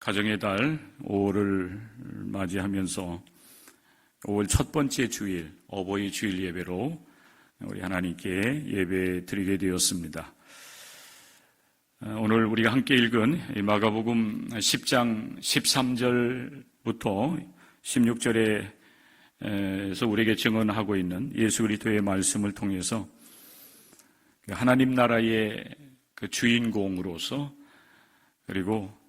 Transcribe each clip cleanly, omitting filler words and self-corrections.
가정의 달 5월을 맞이하면서 5월 첫 번째 주일, 어버이 주일 예배로 우리 하나님께 예배 드리게 되었습니다. 오늘 우리가 함께 읽은 마가복음 10장 13절부터 16절에서 우리에게 증언하고 있는 예수 그리스도의 말씀을 통해서 하나님 나라의 그 주인공으로서 그리고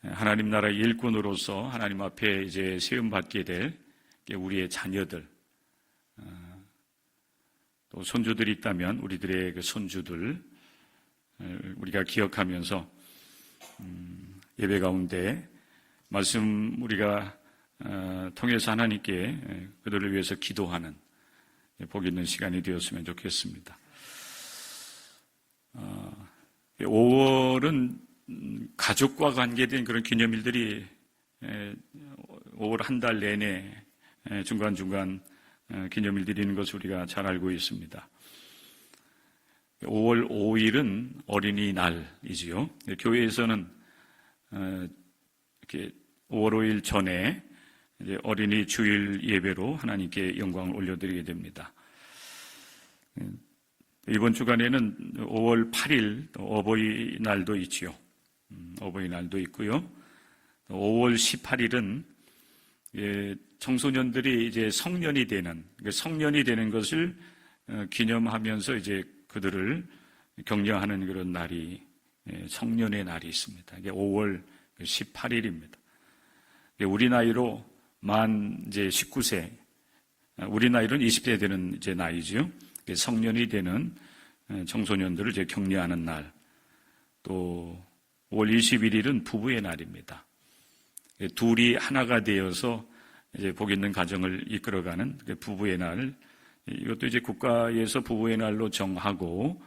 하나님 나라의 일꾼으로서 하나님 앞에 이제 세움받게 될 우리의 자녀들, 또 손주들이 있다면 우리들의 그 손주들 우리가 기억하면서 예배 가운데 말씀 우리가 통해서 하나님께 그들을 위해서 기도하는 복 있는 시간이 되었으면 좋겠습니다. 5월은 가족과 관계된 그런 기념일들이 5월 한 달 내내 중간중간 기념일들이 있는 것을 우리가 잘 알고 있습니다. 5월 5일은 어린이날이지요. 교회에서는 이렇게 5월 5일 전에 이제 어린이 주일 예배로 하나님께 영광을 올려드리게 됩니다. 이번 주간에는 5월 8일 어버이날도 있지요. 어버이날도 있고요. 5월 18일은 청소년들이 이제 성년이 되는 것을 기념하면서 이제 그들을 격려하는 그런 날이 성년의 날이 있습니다. 이게 5월 18일입니다. 우리 나이로 만 이제 19세, 우리 나이로는 20대 되는 이제 나이죠. 성년이 되는 청소년들을 이제 격려하는 날. 또 5월 21일은 부부의 날입니다. 둘이 하나가 되어서 이제 복 있는 가정을 이끌어가는 부부의 날. 이것도 이제 국가에서 부부의 날로 정하고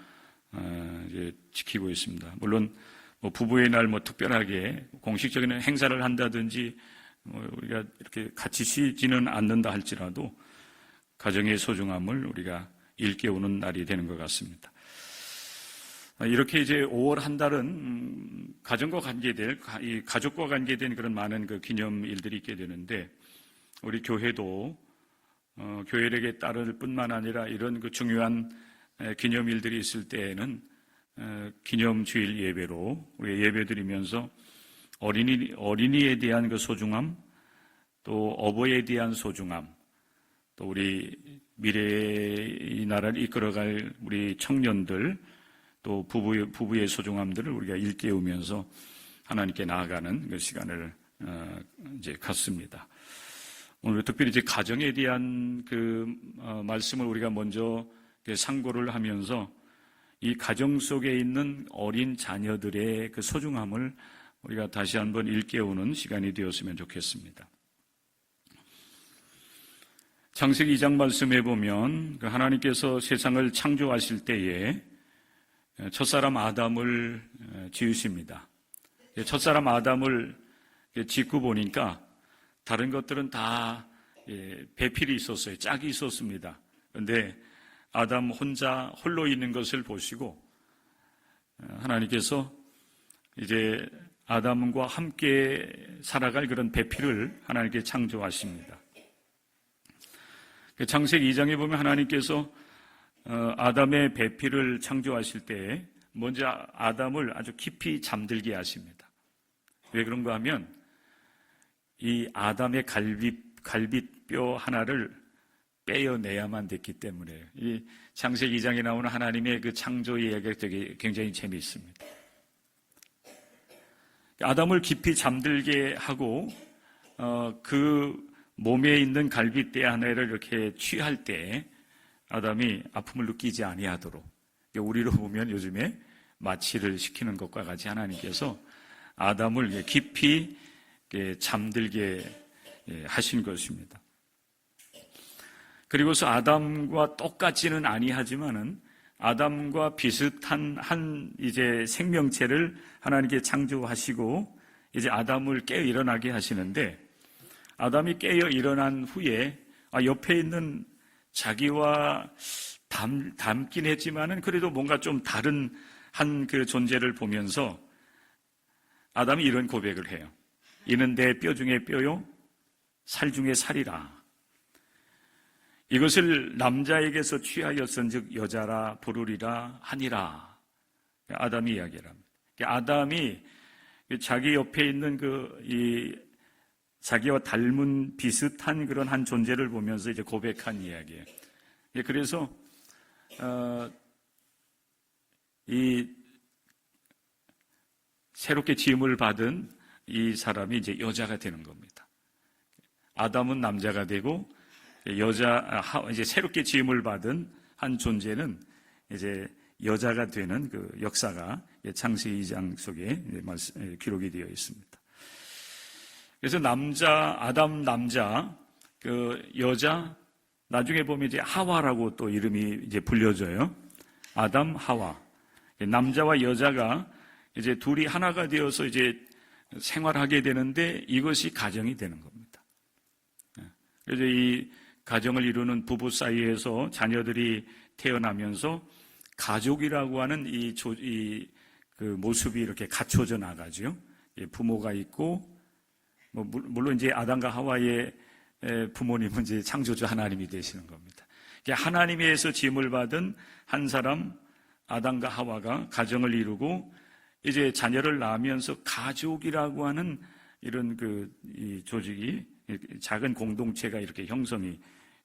이제 지키고 있습니다. 물론 뭐 부부의 날 뭐 특별하게 공식적인 행사를 한다든지 우리가 이렇게 같이 쉬지는 않는다 할지라도 가정의 소중함을 우리가 일깨우는 날이 되는 것 같습니다. 이렇게 이제 5월 한 달은 가정과 관계될, 이 가족과 관계된 그런 많은 그 기념일들이 있게 되는데, 우리 교회도 교회력에 따를 뿐만 아니라 이런 그 중요한 기념일들이 있을 때에는 기념주일 예배로 우리 예배드리면서 어린이에 대한 그 소중함, 또 어버이에 대한 소중함, 또 우리 미래의 나라를 이끌어갈 우리 청년들, 또 부부의 소중함들을 우리가 일깨우면서 하나님께 나아가는 그 시간을 이제 갖습니다. 오늘 특별히 이제 가정에 대한 그 말씀을 우리가 먼저 상고를 하면서 이 가정 속에 있는 어린 자녀들의 그 소중함을 우리가 다시 한번 일깨우는 시간이 되었으면 좋겠습니다. 창세기 2장 말씀에 보면 하나님께서 세상을 창조하실 때에 첫사람 아담을 지으십니다. 첫사람 아담을 짓고 보니까 다른 것들은 다 배필이 있었어요. 짝이 있었습니다. 그런데 아담 혼자 홀로 있는 것을 보시고 하나님께서 이제 아담과 함께 살아갈 그런 배필을 하나님께 창조하십니다. 창세기 2장에 보면 하나님께서 아담의 배필을 창조하실 때 먼저 아담을 아주 깊이 잠들게 하십니다. 왜 그런가 하면 이 아담의 갈빗뼈 하나를 빼어내야만 됐기 때문에 이 창세기 2장에 나오는 하나님의 그 창조 이야기가 되게 굉장히 재미있습니다. 아담을 깊이 잠들게 하고 그 몸에 있는 갈빗대 하나를 이렇게 취할 때 아담이 아픔을 느끼지 아니하도록, 우리로 보면 요즘에 마취를 시키는 것과 같이 하나님께서 아담을 깊이 잠들게 하신 것입니다. 그리고서 아담과 똑같지는 아니하지만은 아담과 비슷한 한 이제 생명체를 하나님께 창조하시고 이제 아담을 깨어 일어나게 하시는데, 아담이 깨어 일어난 후에 옆에 있는 자기와 닮긴 했지만은 그래도 뭔가 좀 다른 한 그 존재를 보면서 아담이 이런 고백을 해요. 이는 내 뼈 중에 뼈요 살 중에 살이라. 이것을 남자에게서 취하였은즉 여자라 부르리라 하니라. 아담이 이야기랍니다. 아담이 자기 옆에 있는 자기와 닮은 비슷한 그런 한 존재를 보면서 이제 고백한 이야기예요. 그래서 이 새롭게 지음을 받은 이 사람이 이제 여자가 되는 겁니다. 아담은 남자가 되고 이제 새롭게 지음을 받은 한 존재는 이제 여자가 되는 그 역사가 창세기 2장 속에 기록이 되어 있습니다. 그래서 아담 남자, 여자, 나중에 보면 이제 하와라고 또 이름이 이제 불려져요. 아담, 하와. 남자와 여자가 이제 둘이 하나가 되어서 이제 생활하게 되는데 이것이 가정이 되는 겁니다. 그래서 이 가정을 이루는 부부 사이에서 자녀들이 태어나면서 가족이라고 하는 그 모습이 이렇게 갖춰져 나가죠. 부모가 있고, 물론 이제 아담과 하와의 부모님은 이제 창조주 하나님이 되시는 겁니다. 하나님에서 지음을 받은 한 사람, 아담과 하와가 가정을 이루고 이제 자녀를 낳으면서 가족이라고 하는 이런 이 조직이 작은 공동체가 이렇게 형성이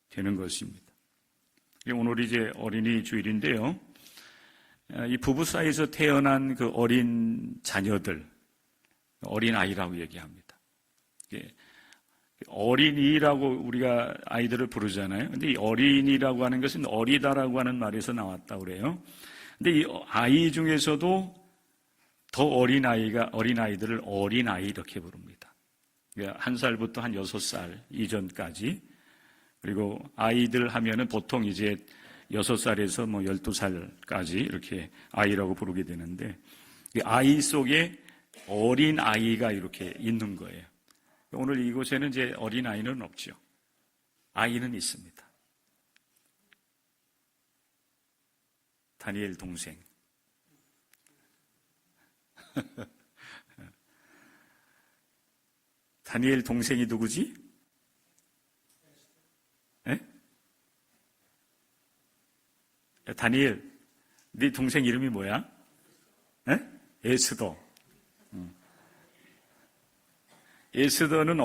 되는 것입니다. 오늘 이제 어린이 주일인데요. 이 부부 사이에서 태어난 그 어린 자녀들, 어린 아이라고 얘기합니다. 어린이라고 우리가 아이들을 부르잖아요. 근데 이 어린이라고 하는 것은 어리다라고 하는 말에서 나왔다고 그래요. 근데 이 아이 중에서도 더 어린아이들을 어린아이 이렇게 부릅니다. 1살부터 한 6살 이전까지. 그리고 아이들 하면은 보통 이제 6살에서 12살까지 이렇게 아이라고 부르게 되는데, 아이 속에 어린아이가 이렇게 있는 거예요. 오늘 이곳에는 이제 어린아이는 없죠. 아이는 있습니다. 다니엘 동생. 다니엘 동생이 누구지? 에? 다니엘, 네 동생 이름이 뭐야? 에? 에스더. 에스더는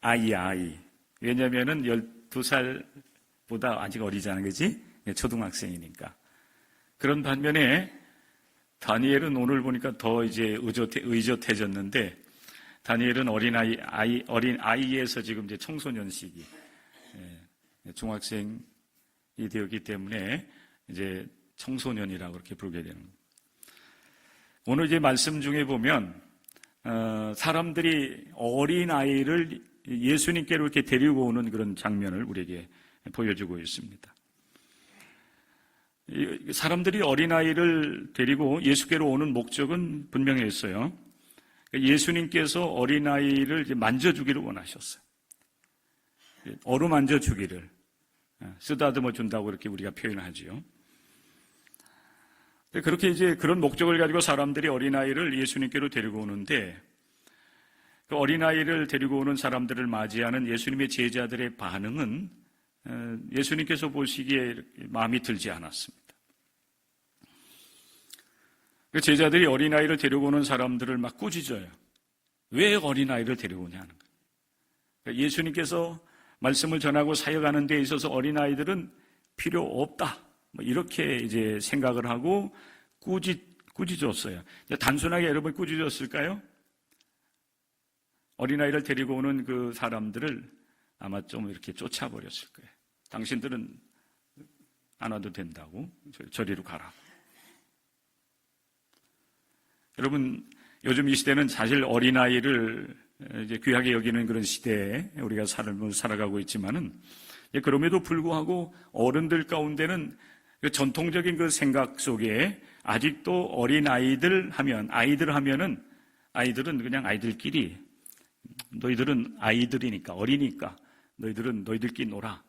아이야, 아이. 왜냐면은 12살보다 아직 어리잖아, 그지? 초등학생이니까. 그런 반면에 다니엘은 오늘 보니까 더 이제 의젓해졌는데, 다니엘은 어린 아이에서 지금 이제 청소년 시기, 중학생이 되었기 때문에 이제 청소년이라고 그렇게 부르게 되는 겁니다. 오늘 이제 말씀 중에 보면, 사람들이 어린 아이를 예수님께로 이렇게 데리고 오는 그런 장면을 우리에게 보여주고 있습니다. 사람들이 어린아이를 데리고 예수께로 오는 목적은 분명했어요. 예수님께서 어린아이를 만져주기를 원하셨어요. 어루만져 주기를. 쓰다듬어 준다고 이렇게 우리가 표현하지요. 그렇게 이제 그런 목적을 가지고 사람들이 어린아이를 예수님께로 데리고 오는데, 그 어린아이를 데리고 오는 사람들을 맞이하는 예수님의 제자들의 반응은 예수님께서 보시기에 마음이 들지 않았습니다. 그 제자들이 어린아이를 데리고 오는 사람들을 막 꾸짖어요. 왜 어린아이를 데리고 오냐는 거예요. 예수님께서 말씀을 전하고 사역하는 데 있어서 어린아이들은 필요 없다. 이렇게 이제 생각을 하고 꾸짖었어요. 단순하게 여러분 꾸짖었을까요? 어린아이를 데리고 오는 그 사람들을 아마 좀 이렇게 쫓아버렸을 거예요. 당신들은 안 와도 된다고, 저리로 가라. 여러분, 요즘 이 시대는 사실 어린아이를 이제 귀하게 여기는 그런 시대에 우리가 삶을 살아가고 있지만은, 그럼에도 불구하고 어른들 가운데는 그 전통적인 그 생각 속에 아직도 어린아이들 하면은 아이들은 그냥 아이들끼리, 너희들은 아이들이니까, 어리니까 너희들은 너희들끼리 놀아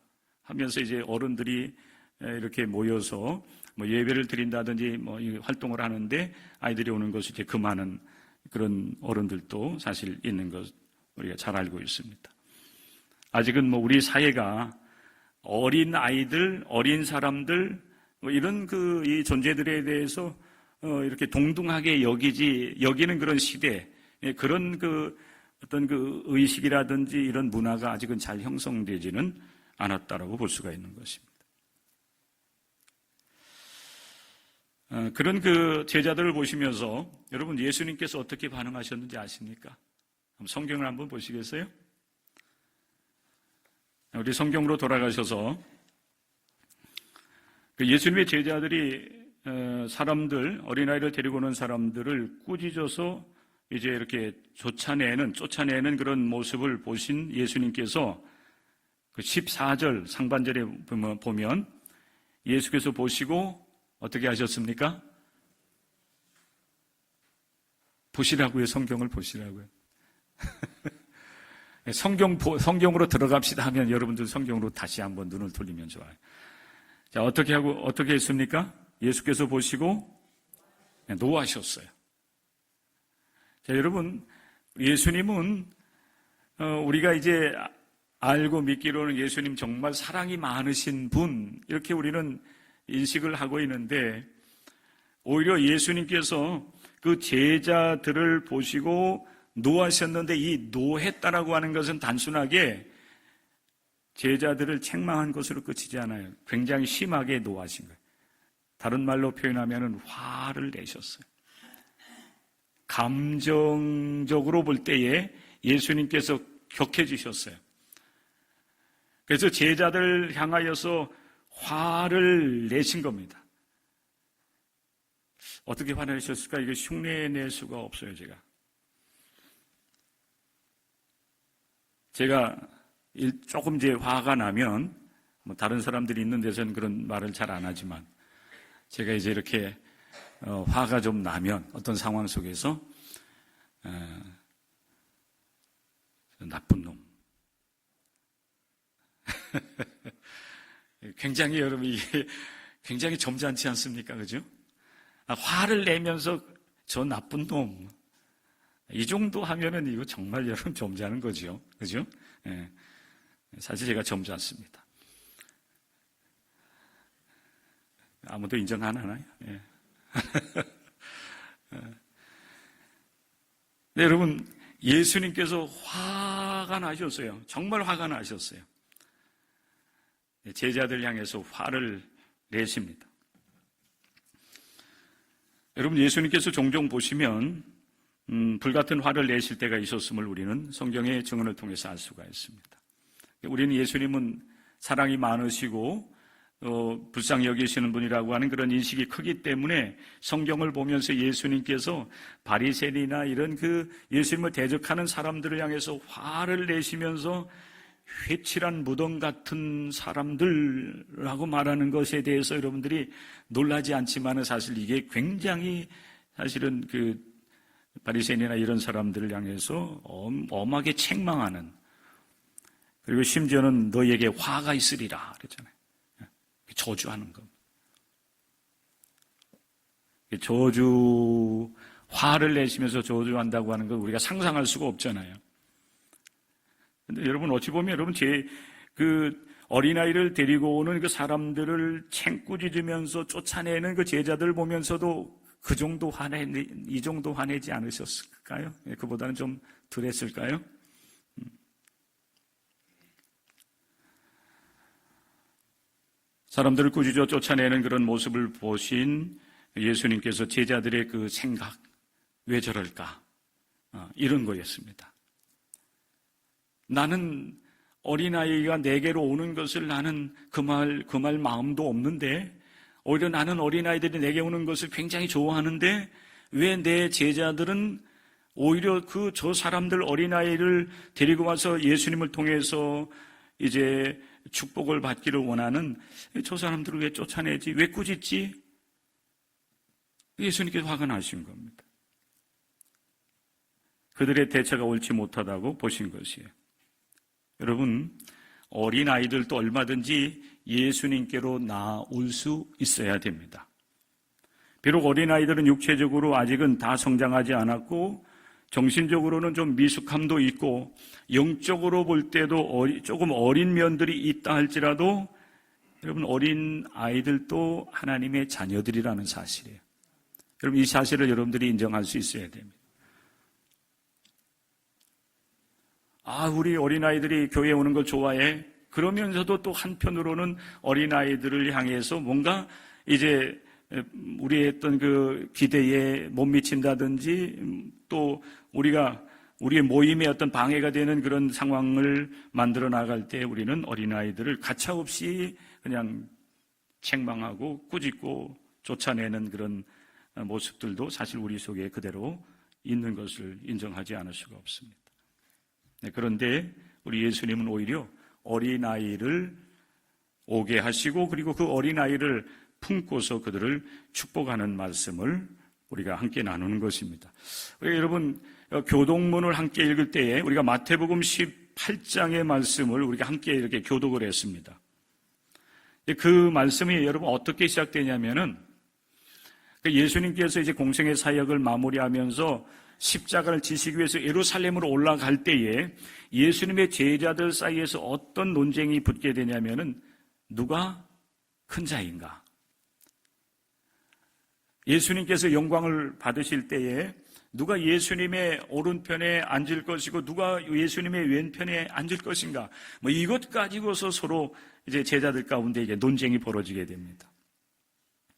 하면서 이제 어른들이 이렇게 모여서 예배를 드린다든지 활동을 하는데 아이들이 오는 것을 이제 금하는 그런 어른들도 사실 있는 것 우리가 잘 알고 있습니다. 아직은 우리 사회가 어린 아이들, 어린 사람들, 이런 이 존재들에 대해서 이렇게 동등하게 여기는 그런 시대, 그런 어떤 의식이라든지 이런 문화가 아직은 잘 형성되지는 않았다라고 볼 수가 있는 것입니다. 그런 제자들을 보시면서 여러분 예수님께서 어떻게 반응하셨는지 아십니까? 성경을 한번 보시겠어요? 우리 성경으로 돌아가셔서 예수님의 제자들이 사람들, 어린아이를 데리고 오는 사람들을 꾸짖어서 이제 이렇게 쫓아내는 그런 모습을 보신 예수님께서 14절 상반절에 보면 예수께서 보시고 어떻게 하셨습니까? 보시라고요. 성경을 보시라고요. 성경으로 들어갑시다 하면 여러분들 성경으로 다시 한번 눈을 돌리면 좋아요. 자, 어떻게 했습니까? 예수께서 보시고 노하셨어요. 자, 여러분, 예수님은, 우리가 이제 알고 믿기로는 예수님 정말 사랑이 많으신 분, 이렇게 우리는 인식을 하고 있는데, 오히려 예수님께서 그 제자들을 보시고 노하셨는데, 이 노했다라고 하는 것은 단순하게 제자들을 책망한 것으로 끝이지 않아요. 굉장히 심하게 노하신 거예요. 다른 말로 표현하면 화를 내셨어요. 감정적으로 볼 때에 예수님께서 격해지셨어요. 그래서 제자들 향하여서 화를 내신 겁니다. 어떻게 화를 내셨을까? 이게 흉내낼 수가 없어요, 제가 조금 이제 화가 나면, 다른 사람들이 있는 데서는 그런 말을 잘 안 하지만, 제가 이제 이렇게 화가 좀 나면 어떤 상황 속에서 나쁜 놈. 굉장히 여러분 이게 굉장히 점잖지 않습니까? 그죠? 화를 내면서 저 나쁜 놈. 이 정도 하면은 이거 정말 여러분 점잖은 거죠. 그죠? 예. 사실 제가 점잖습니다. 아무도 인정 안 하나요? 예. 네, 여러분, 예수님께서 화가 나셨어요. 정말 화가 나셨어요. 제자들 향해서 화를 내십니다. 여러분, 예수님께서 종종 보시면 불같은 화를 내실 때가 있었음을 우리는 성경의 증언을 통해서 알 수가 있습니다. 우리는 예수님은 사랑이 많으시고 불쌍히 여기시는 분이라고 하는 그런 인식이 크기 때문에 성경을 보면서 예수님께서 바리새인이나 이런 예수님을 대적하는 사람들을 향해서 화를 내시면서 회칠한 무덤 같은 사람들라고 말하는 것에 대해서 여러분들이 놀라지 않지만은 사실 이게 굉장히 사실은 바리새인이나 이런 사람들을 향해서 엄하게 책망하는, 그리고 심지어는 너희에게 화가 있으리라 그랬잖아요. 저주하는 것. 화를 내시면서 저주한다고 하는 건 우리가 상상할 수가 없잖아요. 근데 여러분, 어찌 보면 여러분, 어린아이를 데리고 오는 그 사람들을 챙꾸짖으면서 쫓아내는 그 제자들을 보면서도 이 정도 화내지 않으셨을까요? 그보다는 좀 덜 했을까요? 사람들을 꾸짖어 쫓아내는 그런 모습을 보신 예수님께서 제자들의 그 생각, 왜 저럴까? 이런 거였습니다. 나는 어린아이가 내게로 오는 것을 나는 그 말 마음도 없는데, 오히려 나는 어린아이들이 내게 오는 것을 굉장히 좋아하는데, 왜 내 제자들은 오히려 저 사람들 어린아이를 데리고 와서 예수님을 통해서 이제 축복을 받기를 원하는 저 사람들을 왜 쫓아내지? 왜 꾸짖지? 예수님께서 화가 나신 겁니다. 그들의 대처가 옳지 못하다고 보신 것이에요. 여러분, 어린아이들도 얼마든지 예수님께로 나올 수 있어야 됩니다. 비록 어린아이들은 육체적으로 아직은 다 성장하지 않았고 정신적으로는 좀 미숙함도 있고 영적으로 볼 때도 조금 어린 면들이 있다 할지라도 여러분, 어린 아이들도 하나님의 자녀들이라는 사실이에요. 여러분, 이 사실을 여러분들이 인정할 수 있어야 됩니다. 우리 어린아이들이 교회에 오는 걸 좋아해. 그러면서도 또 한편으로는 어린아이들을 향해서 뭔가 이제 우리의 어떤 그 기대에 못 미친다든지 또 우리의 모임에 어떤 방해가 되는 그런 상황을 만들어 나갈 때 우리는 어린아이들을 가차없이 그냥 책망하고 꾸짖고 쫓아내는 그런 모습들도 사실 우리 속에 그대로 있는 것을 인정하지 않을 수가 없습니다. 그런데 우리 예수님은 오히려 어린아이를 오게 하시고 그리고 그 어린아이를 품고서 그들을 축복하는 말씀을 우리가 함께 나누는 것입니다. 여러분, 교독문을 함께 읽을 때에 우리가 마태복음 18장의 말씀을 우리가 함께 이렇게 교독을 했습니다. 그 말씀이 여러분 어떻게 시작되냐면은 예수님께서 이제 공생의 사역을 마무리하면서 십자가를 지시기 위해서 예루살렘으로 올라갈 때에 예수님의 제자들 사이에서 어떤 논쟁이 붙게 되냐면은 누가 큰 자인가? 예수님께서 영광을 받으실 때에 누가 예수님의 오른편에 앉을 것이고 누가 예수님의 왼편에 앉을 것인가? 이것 가지고서 서로 이제 제자들 가운데 이게 논쟁이 벌어지게 됩니다.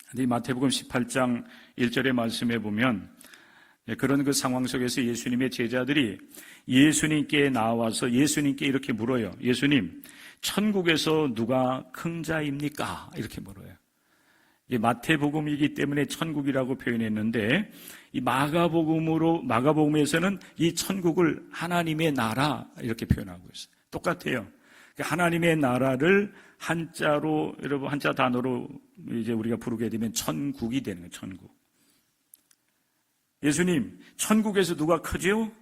근데 이 마태복음 18장 1절의 말씀에 보면 그런 그 상황 속에서 예수님의 제자들이 예수님께 나와서 예수님께 이렇게 물어요. 예수님, 천국에서 누가 큰 자입니까? 이렇게 물어요. 이 마태복음이기 때문에 천국이라고 표현했는데 이 마가복음에서는 이 천국을 하나님의 나라 이렇게 표현하고 있어요. 똑같아요. 하나님의 나라를 한자로 여러분 한자 단어로 이제 우리가 부르게 되면 천국이 되는 거예요. 천국. 예수님, 천국에서 누가 크지요?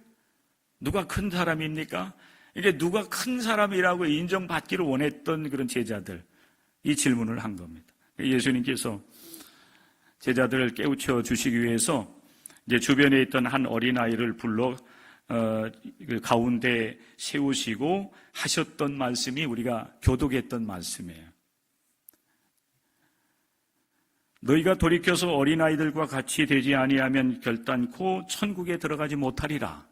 누가 큰 사람입니까? 이게 누가 큰 사람이라고 인정받기를 원했던 그런 제자들, 이 질문을 한 겁니다. 예수님께서 제자들을 깨우쳐 주시기 위해서 이제 주변에 있던 한 어린아이를 불러 그 가운데 세우시고 하셨던 말씀이 우리가 교독했던 말씀이에요. 너희가 돌이켜서 어린아이들과 같이 되지 아니하면 결단코 천국에 들어가지 못하리라.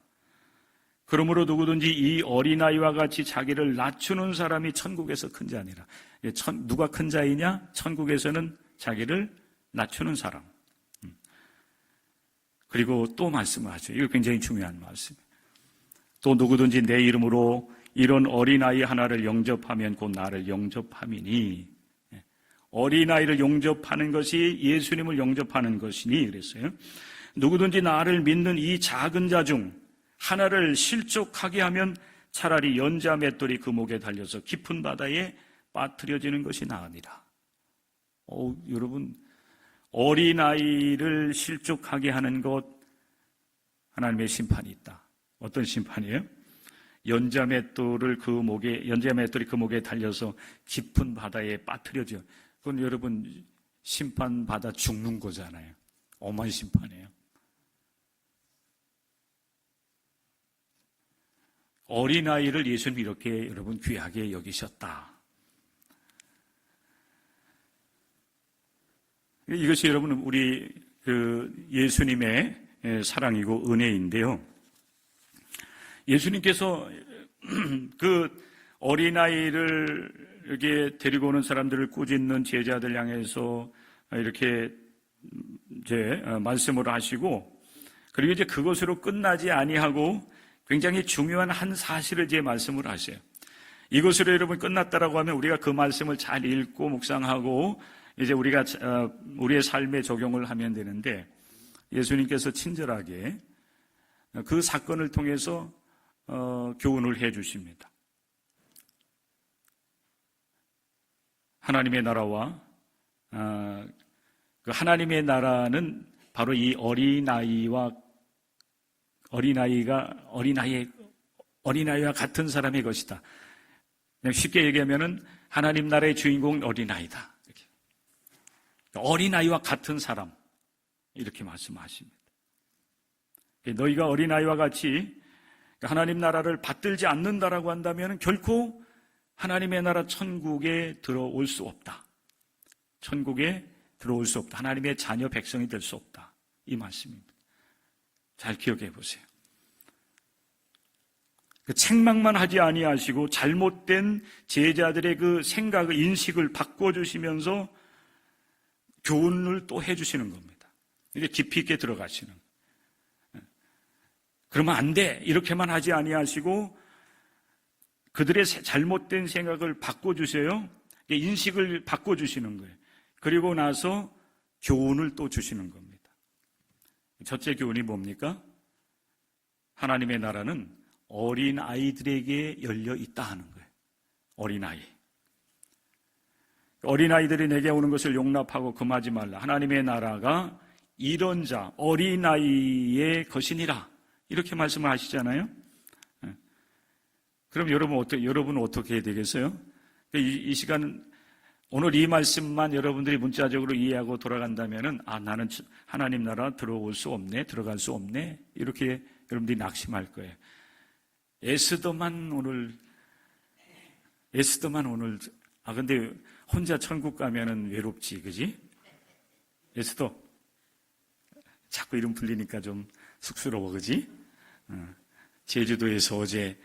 그러므로 누구든지 이 어린아이와 같이 자기를 낮추는 사람이 천국에서 큰 자니라. 누가 큰 자이냐? 천국에서는 자기를 낮추는 사람. 그리고 또 말씀을 하죠. 이거 굉장히 중요한 말씀이에요. 또 누구든지 내 이름으로 이런 어린아이 하나를 영접하면 곧 나를 영접함이니. 어린아이를 영접하는 것이 예수님을 영접하는 것이니 그랬어요. 누구든지 나를 믿는 이 작은 자 중 하나를 실족하게 하면 차라리 연자 맷돌이 그 목에 달려서 깊은 바다에 빠뜨려지는 것이 나으니라. 여러분, 어린아이를 실족하게 하는 것 하나님의 심판이 있다. 어떤 심판이에요? 연자 맷돌이 그 목에 달려서 깊은 바다에 빠뜨려져. 그건 여러분 심판받아 죽는 거잖아요. 엄한 심판이에요. 어린아이를 예수님이 이렇게 여러분 귀하게 여기셨다. 이것이 여러분 우리 그 예수님의 사랑이고 은혜인데요. 예수님께서 그 어린아이를 이렇게 데리고 오는 사람들을 꾸짖는 제자들 향해서 이렇게 이제 말씀을 하시고 그리고 이제 그것으로 끝나지 아니하고 굉장히 중요한 한 사실을 이제 말씀을 하세요. 이것으로 여러분 끝났다라고 하면 우리가 그 말씀을 잘 읽고 묵상하고 이제 우리가 우리의 삶에 적용을 하면 되는데 예수님께서 친절하게 그 사건을 통해서 교훈을 해 주십니다. 하나님의 나라와 그 하나님의 나라는 바로 이 어린아이와 같은 사람의 것이다. 그냥 쉽게 얘기하면은 하나님 나라의 주인공은 어린아이다. 이렇게. 어린아이와 같은 사람 이렇게 말씀하십니다. 너희가 어린아이와 같이 하나님 나라를 받들지 않는다라고 한다면 결코 하나님의 나라 천국에 들어올 수 없다. 천국에 들어올 수 없다. 하나님의 자녀 백성이 될 수 없다. 이 말씀입니다. 잘 기억해 보세요. 그 책망만 하지 아니하시고 잘못된 제자들의 그 생각을, 인식을 바꿔주시면서 교훈을 또 해주시는 겁니다. 이게 깊이 있게 들어가시는. 그러면 안 돼. 이렇게만 하지 아니하시고 그들의 잘못된 생각을 바꿔주세요. 인식을 바꿔주시는 거예요. 그리고 나서 교훈을 또 주시는 겁니다. 첫째 교훈이 뭡니까? 하나님의 나라는 어린 아이들에게 열려 있다 하는 거예요. 어린아이. 어린아이들이 내게 오는 것을 용납하고 금하지 말라. 하나님의 나라가 이런 자, 어린아이의 것이니라. 이렇게 말씀을 하시잖아요. 그럼 여러분은 어떻게 해야 되겠어요? 이 시간, 오늘 이 말씀만 여러분들이 문자적으로 이해하고 돌아간다면은, 나는 하나님 나라 들어올 수 없네, 들어갈 수 없네, 이렇게 여러분들이 낙심할 거예요. 에스더만 오늘, 근데 혼자 천국 가면은 외롭지, 그지? 에스더. 자꾸 이름 불리니까 좀 쑥스러워, 그지? 제주도에서 어제,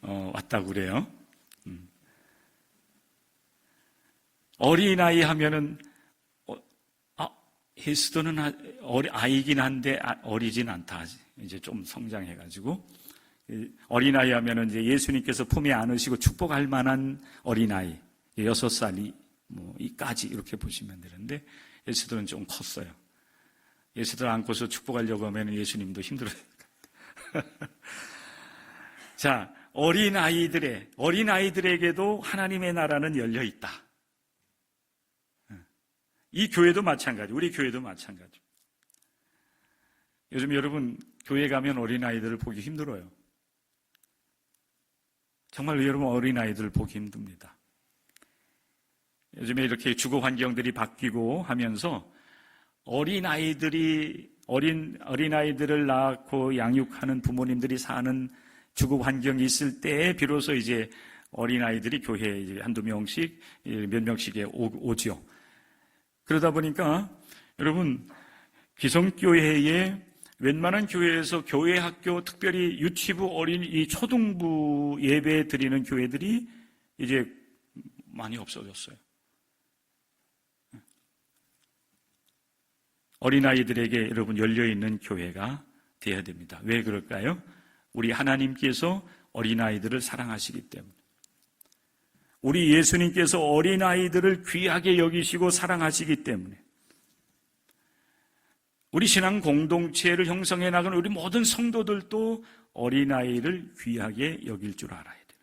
왔다고 그래요. 어린아이 하면은, 에스더는 아이긴 한데, 어리진 않다. 이제 좀 성장해가지고. 어린아이 하면은 이제 예수님께서 품에 안으시고 축복할 만한 어린아이. 6살이, 이까지 이렇게 보시면 되는데, 에스더는 좀 컸어요. 에스더 안고서 축복하려고 하면 예수님도 힘들어요. 자, 어린아이들에게도 하나님의 나라는 열려 있다. 이 교회도 마찬가지, 우리 교회도 마찬가지. 요즘 여러분, 교회 가면 어린아이들을 보기 힘들어요. 정말 여러분 어린아이들을 보기 힘듭니다. 요즘에 이렇게 주거 환경들이 바뀌고 하면서 어린아이들을 낳고 양육하는 부모님들이 사는 주거 환경이 있을 때에 비로소 이제 어린아이들이 교회에 이제 한두 명씩, 몇 명씩에 오죠. 그러다 보니까 여러분, 기성교회에 웬만한 교회에서 교회 학교, 특별히 유치부, 이 초등부 예배 드리는 교회들이 이제 많이 없어졌어요. 어린아이들에게 여러분 열려있는 교회가 되어야 됩니다. 왜 그럴까요? 우리 하나님께서 어린아이들을 사랑하시기 때문에. 우리 예수님께서 어린아이들을 귀하게 여기시고 사랑하시기 때문에. 우리 신앙 공동체를 형성해 나가는 우리 모든 성도들도 어린아이를 귀하게 여길 줄 알아야 돼요.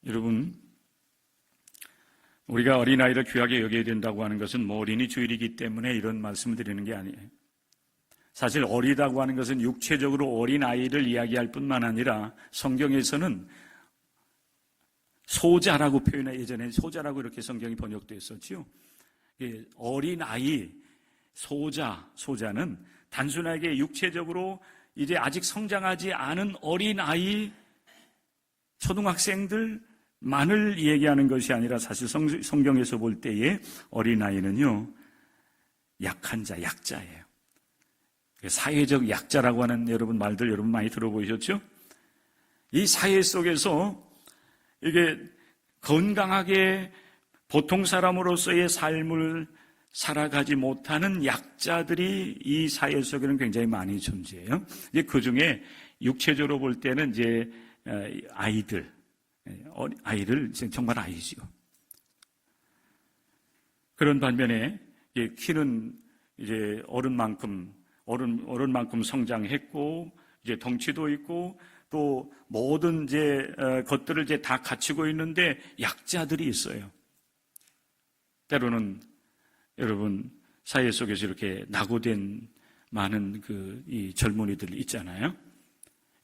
여러분, 우리가 어린아이를 귀하게 여겨야 된다고 하는 것은 어린이 주일이기 때문에 이런 말씀을 드리는 게 아니에요. 사실 어리다고 하는 것은 육체적으로 어린아이를 이야기할 뿐만 아니라 성경에서는 소자라고 표현해, 예전에 소자라고 이렇게 성경이 번역되어 있었죠. 어린아이, 소자는 단순하게 육체적으로 이제 아직 성장하지 않은 어린아이, 초등학생들만을 얘기하는 것이 아니라 사실 성경에서 볼 때에 어린아이는요, 약한 자, 약자예요. 사회적 약자라고 하는 여러분 말들 여러분 많이 들어보셨죠? 이 사회 속에서 이게 건강하게 보통 사람으로서의 삶을 살아가지 못하는 약자들이 이 사회 속에는 굉장히 많이 존재해요. 이제 그 중에 육체적으로 볼 때는 이제 아이들 정말 아이죠. 그런 반면에 키는 이제 어른만큼 성장했고 이제 덩치도 있고 또 모든 이제 것들을 이제 다 갖추고 있는데 약자들이 있어요. 때로는 여러분 사회 속에서 이렇게 낙오된 많은 이 젊은이들 있잖아요.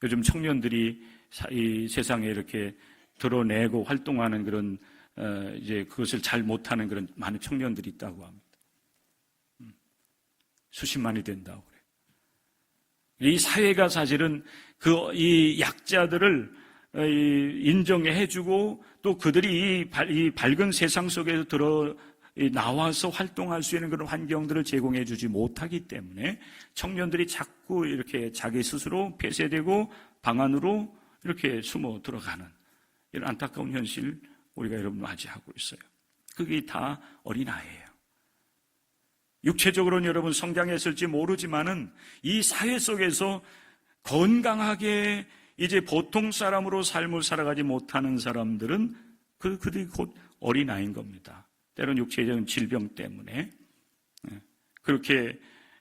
요즘 청년들이 이 세상에 이렇게 드러내고 활동하는 그런 이제 그것을 잘 못하는 그런 많은 청년들이 있다고 합니다. 수십만이 된다고 그래요. 이 사회가 사실은 이 약자들을 인정해주고 또 그들이 이 밝은 세상 속에서 나와서 활동할 수 있는 그런 환경들을 제공해 주지 못하기 때문에 청년들이 자꾸 이렇게 자기 스스로 폐쇄되고 방 안으로 이렇게 숨어 들어가는 이런 안타까운 현실 우리가 여러분 맞이하고 있어요. 그게 다 어린아이예요. 육체적으로는 여러분 성장했을지 모르지만은 이 사회 속에서 건강하게 이제 보통 사람으로 삶을 살아가지 못하는 사람들은 그들이 곧 어린아이인 겁니다. 때로는 육체적인 질병 때문에 그렇게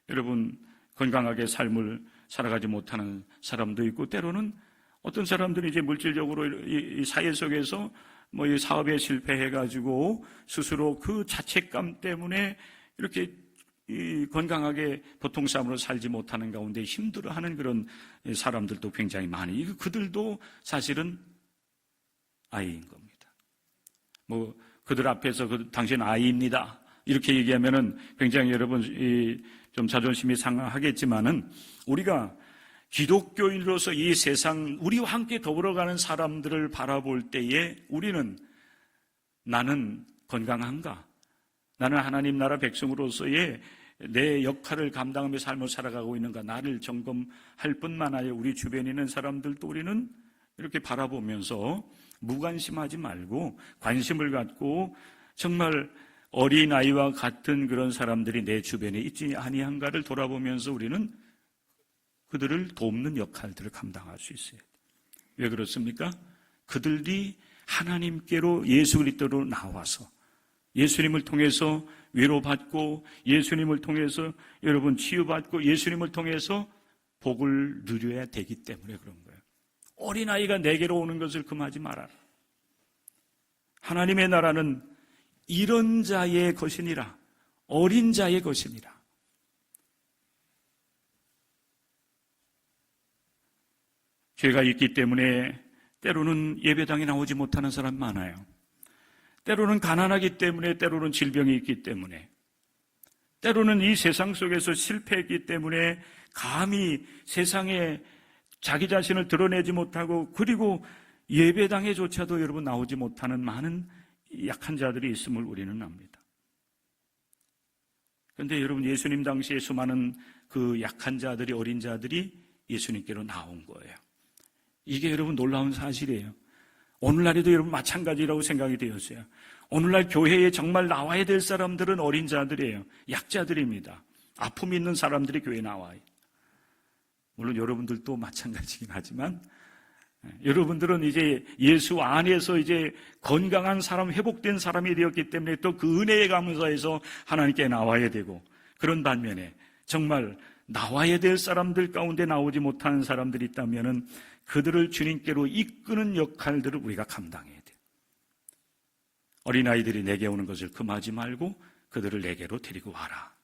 여러분 건강하게 삶을 살아가지 못하는 사람도 있고, 때로는 어떤 사람들이 이제 물질적으로 이 사회 속에서 뭐 이 사업에 실패해가지고 스스로 그 자책감 때문에 이렇게 건강하게 보통 사람으로 살지 못하는 가운데 힘들어하는 그런 사람들도 굉장히 많이, 그들도 사실은 아이인 겁니다. 뭐 그들 앞에서 당신 아이입니다 이렇게 얘기하면은 굉장히 여러분 좀 자존심이 상하겠지만은, 우리가 기독교인으로서 이 세상 우리와 함께 더불어가는 사람들을 바라볼 때에 우리는 나는 건강한가? 나는 하나님 나라 백성으로서의 내 역할을 감당하며 삶을 살아가고 있는가? 나를 점검할 뿐만 아니라 우리 주변에 있는 사람들도 우리는 이렇게 바라보면서 무관심하지 말고 관심을 갖고 정말 어린아이와 같은 그런 사람들이 내 주변에 있지 아니한가를 돌아보면서 우리는 그들을 돕는 역할들을 감당할 수 있어요. 왜 그렇습니까? 그들이 하나님께로 예수 그리스도로 나와서 예수님을 통해서 위로받고 예수님을 통해서 여러분 치유받고 예수님을 통해서 복을 누려야 되기 때문에 그런 거예요. 어린아이가 내게로 오는 것을 금하지 말아라. 하나님의 나라는 이런 자의 것이니라. 어린 자의 것이니라. 죄가 있기 때문에 때로는 예배당에 나오지 못하는 사람 많아요. 때로는 가난하기 때문에, 때로는 질병이 있기 때문에, 때로는 이 세상 속에서 실패했기 때문에 감히 세상에 자기 자신을 드러내지 못하고, 그리고 예배당에조차도 여러분 나오지 못하는 많은 약한 자들이 있음을 우리는 압니다. 그런데 여러분, 예수님 당시에 수많은 그 약한 자들이, 어린 자들이 예수님께로 나온 거예요. 이게 여러분 놀라운 사실이에요. 오늘날에도 여러분 마찬가지라고 생각이 되었어요. 오늘날 교회에 정말 나와야 될 사람들은 어린 자들이에요. 약자들입니다. 아픔이 있는 사람들이 교회에 나와요. 물론 여러분들도 마찬가지긴 하지만, 여러분들은 이제 예수 안에서 이제 건강한 사람, 회복된 사람이 되었기 때문에 또 그 은혜에 감사해서 하나님께 나와야 되고, 그런 반면에 정말 나와야 될 사람들 가운데 나오지 못하는 사람들이 있다면은 그들을 주님께로 이끄는 역할들을 우리가 감당해야 돼요. 어린아이들이 내게 오는 것을 금하지 말고 그들을 내게로 데리고 와라.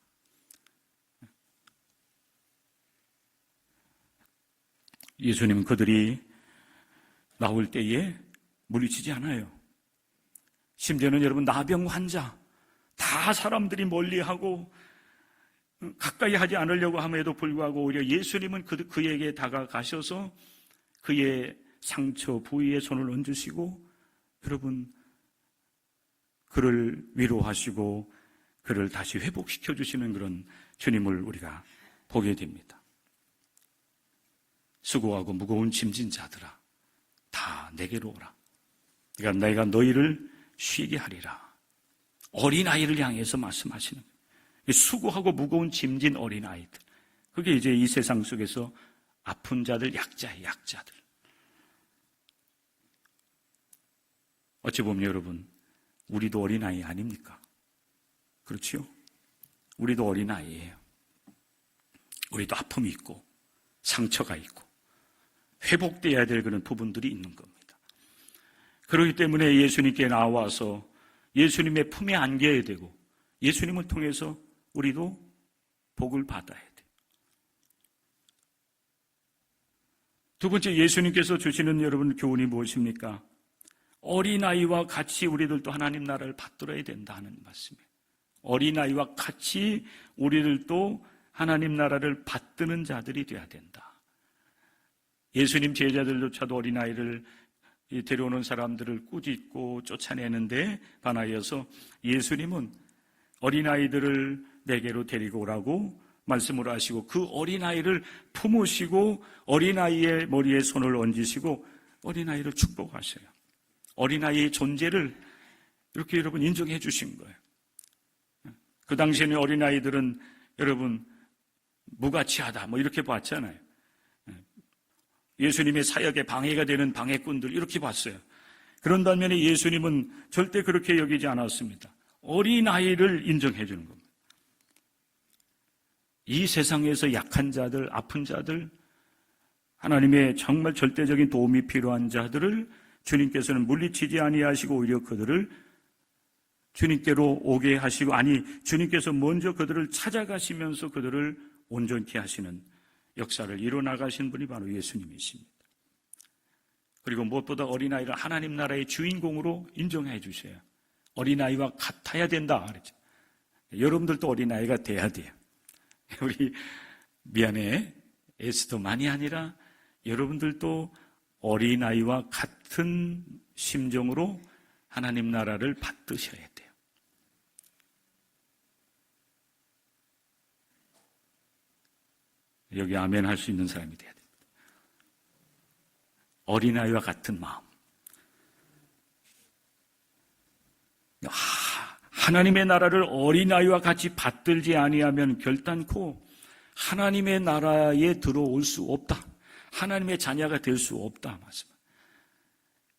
예수님은 그들이 나올 때에 물리치지 않아요. 심지어는 여러분 나병 환자 다 사람들이 멀리하고 가까이 하지 않으려고 함에도 불구하고 오히려 예수님은 그에게 다가가셔서 그의 상처 부위에 손을 얹으시고 여러분 그를 위로하시고 그를 다시 회복시켜 주시는 그런 주님을 우리가 보게 됩니다. 수고하고 무거운 짐진 자들아 다 내게로 오라. 그러니까 내가 너희를 쉬게 하리라. 어린아이를 향해서 말씀하시는 거예요. 수고하고 무거운 짐진 어린아이들, 그게 이제 이 세상 속에서 아픈 자들, 약자들. 어찌 보면 여러분, 우리도 어린아이 아닙니까? 그렇지요? 우리도 어린아이예요. 우리도 아픔이 있고 상처가 있고 회복되어야 될 그런 부분들이 있는 겁니다. 그렇기 때문에 예수님께 나와서 예수님의 품에 안겨야 되고 예수님을 통해서 우리도 복을 받아야 돼요. 두 번째, 예수님께서 주시는 여러분 교훈이 무엇입니까? 어린아이와 같이 우리들도 하나님 나라를 받들어야 된다는 말씀이에요. 어린아이와 같이 우리들도 하나님 나라를 받드는 자들이 돼야 된다. 예수님 제자들조차도 어린아이를 데려오는 사람들을 꾸짖고 쫓아내는데 반하여서 예수님은 어린아이들을 내게로 데리고 오라고 말씀을 하시고 그 어린아이를 품으시고 어린아이의 머리에 손을 얹으시고 어린아이를 축복하셔요. 어린아이의 존재를 이렇게 여러분 인정해 주신 거예요. 그 당시에는 어린아이들은 여러분 무가치하다 뭐 이렇게 봤잖아요. 예수님의 사역에 방해가 되는 방해꾼들 이렇게 봤어요. 그런 반면에 예수님은 절대 그렇게 여기지 않았습니다. 어린아이를 인정해 주는 겁니다. 이 세상에서 약한 자들, 아픈 자들, 하나님의 정말 절대적인 도움이 필요한 자들을 주님께서는 물리치지 아니하시고 오히려 그들을 주님께로 오게 하시고 아니 주님께서 먼저 그들을 찾아가시면서 그들을 온전케 하시는 역사를 이뤄나가신 분이 바로 예수님이십니다. 그리고 무엇보다 어린아이를 하나님 나라의 주인공으로 인정해 주셔요. 어린아이와 같아야 된다 그랬죠. 여러분들도 어린아이가 돼야 돼요. 우리 미안해 에스더만이 아니라 여러분들도 어린아이와 같은 심정으로 하나님 나라를 받드셔야 돼요. 여기 아멘 할 수 있는 사람이 돼야 됩니다. 어린아이와 같은 마음. 하나님의 나라를 어린아이와 같이 받들지 아니하면 결단코 하나님의 나라에 들어올 수 없다. 하나님의 자녀가 될 수 없다. 맞습니다.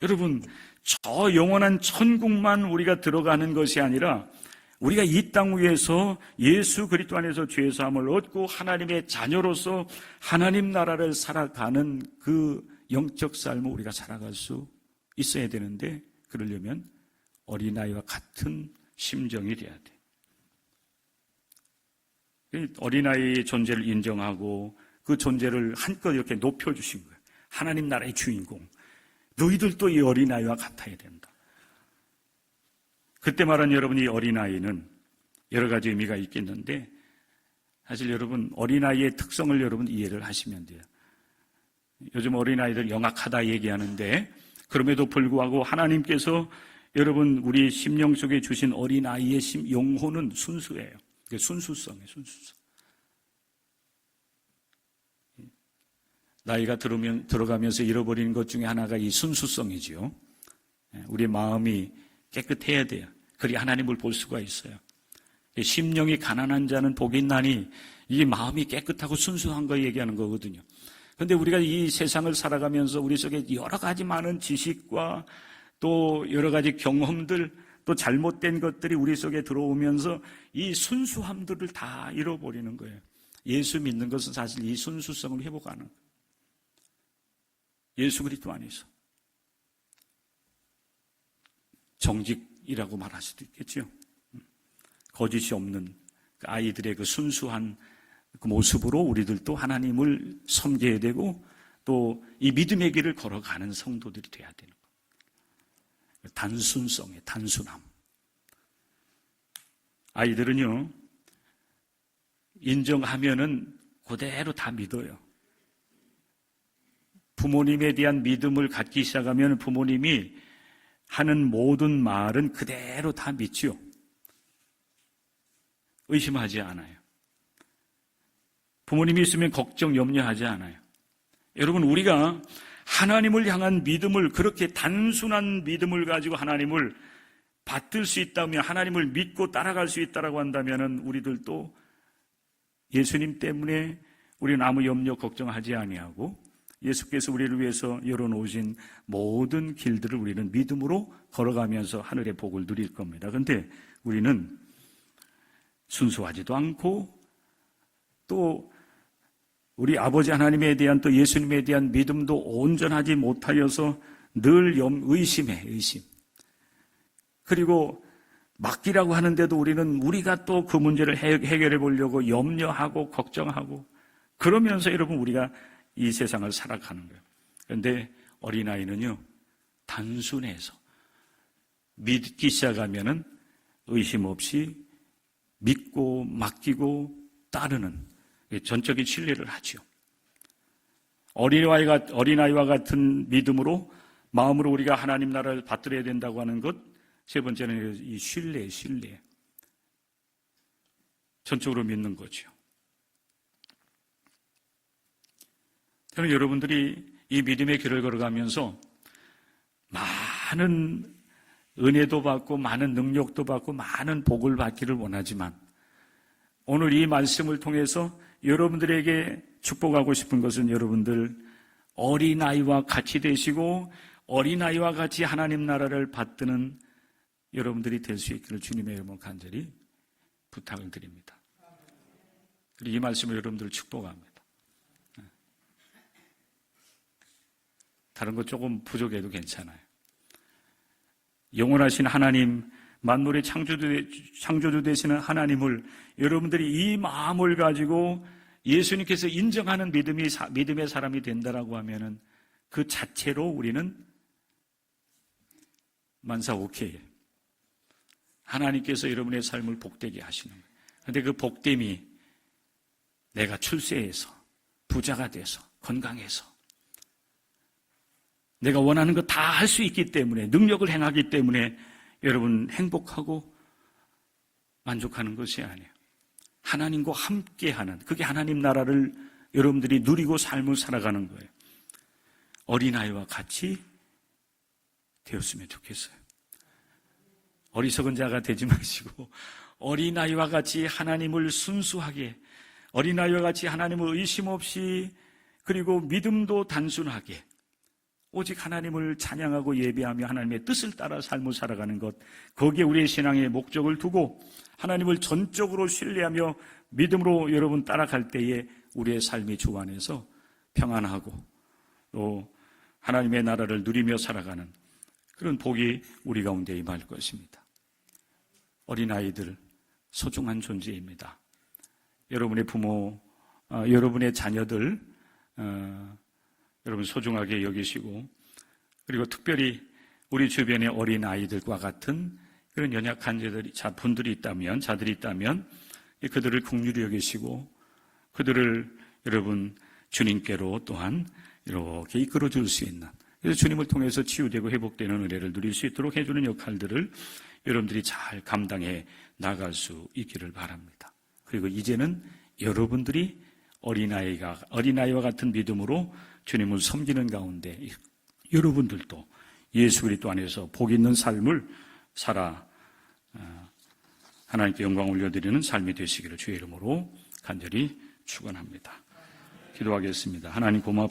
여러분, 저 영원한 천국만 우리가 들어가는 것이 아니라 우리가 이 땅 위에서 예수 그리스도 안에서 죄 사함을 얻고 하나님의 자녀로서 하나님 나라를 살아가는 그 영적 삶을 우리가 살아갈 수 있어야 되는데 그러려면 어린아이와 같은 심정이 돼야 돼. 어린아이의 존재를 인정하고 그 존재를 한껏 이렇게 높여주신 거예요. 하나님 나라의 주인공. 너희들도 이 어린아이와 같아야 된다. 그때 말한 여러분 이 어린아이는 여러 가지 의미가 있겠는데 사실 여러분 어린아이의 특성을 여러분 이해를 하시면 돼요. 요즘 어린아이들 영악하다 얘기하는데 그럼에도 불구하고 하나님께서 여러분 우리 심령 속에 주신 어린아이의 영혼은 순수해요. 순수성이에요. 순수성. 나이가 들어가면서 잃어버리는 것 중에 하나가 이 순수성이지요. 우리 마음이 깨끗해야 돼요. 그리 하나님을 볼 수가 있어요. 심령이 가난한 자는 복이 있나니 이 마음이 깨끗하고 순수한 거 얘기하는 거거든요. 그런데 우리가 이 세상을 살아가면서 우리 속에 여러 가지 많은 지식과 또 여러 가지 경험들 또 잘못된 것들이 우리 속에 들어오면서 이 순수함들을 다 잃어버리는 거예요. 예수 믿는 것은 사실 이 순수성을 회복하는 거예요. 예수 그리스도 안에서 정직이라고 말할 수도 있겠죠. 거짓이 없는 그 아이들의 그 순수한 그 모습으로 우리들도 하나님을 섬겨야 되고 또 이 믿음의 길을 걸어가는 성도들이 돼야 되는 거예요. 단순성의 단순함. 아이들은요 인정하면은 그대로 다 믿어요. 부모님에 대한 믿음을 갖기 시작하면 부모님이 하는 모든 말은 그대로 다 믿지요. 의심하지 않아요. 부모님이 있으면 걱정, 염려하지 않아요. 여러분, 우리가 하나님을 향한 믿음을 그렇게 단순한 믿음을 가지고 하나님을 받들 수 있다면, 하나님을 믿고 따라갈 수 있다고 한다면 우리들도 예수님 때문에 우리는 아무 염려, 걱정하지 아니하고 예수께서 우리를 위해서 열어놓으신 모든 길들을 우리는 믿음으로 걸어가면서 하늘의 복을 누릴 겁니다. 그런데 우리는 순수하지도 않고 또 우리 아버지 하나님에 대한 또 예수님에 대한 믿음도 온전하지 못하여서 늘 의심해, 의심. 그리고 맡기라고 하는데도 우리가 또 그 문제를 해결해 보려고 염려하고 걱정하고 그러면서 여러분 우리가 이 세상을 살아가는 거예요. 그런데 어린아이는요, 단순해서 믿기 시작하면은 의심 없이 믿고 맡기고 따르는 전적인 신뢰를 하죠. 어린아이와 같은 믿음으로 마음으로 우리가 하나님 나라를 받들어야 된다고 하는 것. 세 번째는 이 신뢰. 전적으로 믿는 거죠. 저는 여러분들이 이 믿음의 길을 걸어가면서 많은 은혜도 받고 많은 능력도 받고 많은 복을 받기를 원하지만 오늘 이 말씀을 통해서 여러분들에게 축복하고 싶은 것은 여러분들 어린아이와 같이 되시고 어린아이와 같이 하나님 나라를 받드는 여러분들이 될 수 있기를 주님의 이름으로 간절히 부탁을 드립니다. 그리고 이 말씀을 여러분들을 축복합니다. 다른 것 조금 부족해도 괜찮아요. 영원하신 하나님, 만물의 창조주 되시는 하나님을 여러분들이 이 마음을 가지고 예수님께서 인정하는 믿음의 사람이 된다라고 하면은 그 자체로 우리는 만사오케이. 하나님께서 여러분의 삶을 복되게 하시는 거예요. 그런데 그 복됨이 내가 출세해서 부자가 돼서 건강해서 내가 원하는 거 다 할 수 있기 때문에 능력을 행하기 때문에 여러분 행복하고 만족하는 것이 아니에요. 하나님과 함께하는 그게 하나님 나라를 여러분들이 누리고 삶을 살아가는 거예요. 어린아이와 같이 되었으면 좋겠어요. 어리석은 자가 되지 마시고 어린아이와 같이 하나님을 순수하게 어린아이와 같이 하나님을 의심 없이 그리고 믿음도 단순하게 오직 하나님을 찬양하고 예배하며 하나님의 뜻을 따라 삶을 살아가는 것, 거기에 우리의 신앙의 목적을 두고 하나님을 전적으로 신뢰하며 믿음으로 여러분 따라갈 때에 우리의 삶이 주 안에서 평안하고 또 하나님의 나라를 누리며 살아가는 그런 복이 우리 가운데 임할 것입니다. 어린아이들 소중한 존재입니다. 여러분의 부모, 여러분의 자녀들 여러분 소중하게 여기시고 그리고 특별히 우리 주변의 어린아이들과 같은 그런 연약한 분들이 있다면 자들이 있다면 그들을 긍휼히 여기시고 그들을 여러분 주님께로 또한 이렇게 이끌어 줄 수 있는 그래서 주님을 통해서 치유되고 회복되는 은혜를 누릴 수 있도록 해주는 역할들을 여러분들이 잘 감당해 나갈 수 있기를 바랍니다. 그리고 이제는 여러분들이 어린아이와 같은 믿음으로 주님을 섬기는 가운데 여러분들도 예수 그리스도 안에서 복 있는 삶을 살아 하나님께 영광 올려드리는 삶이 되시기를 주의 이름으로 간절히 축원합니다. 기도하겠습니다. 하나님 고맙습니다.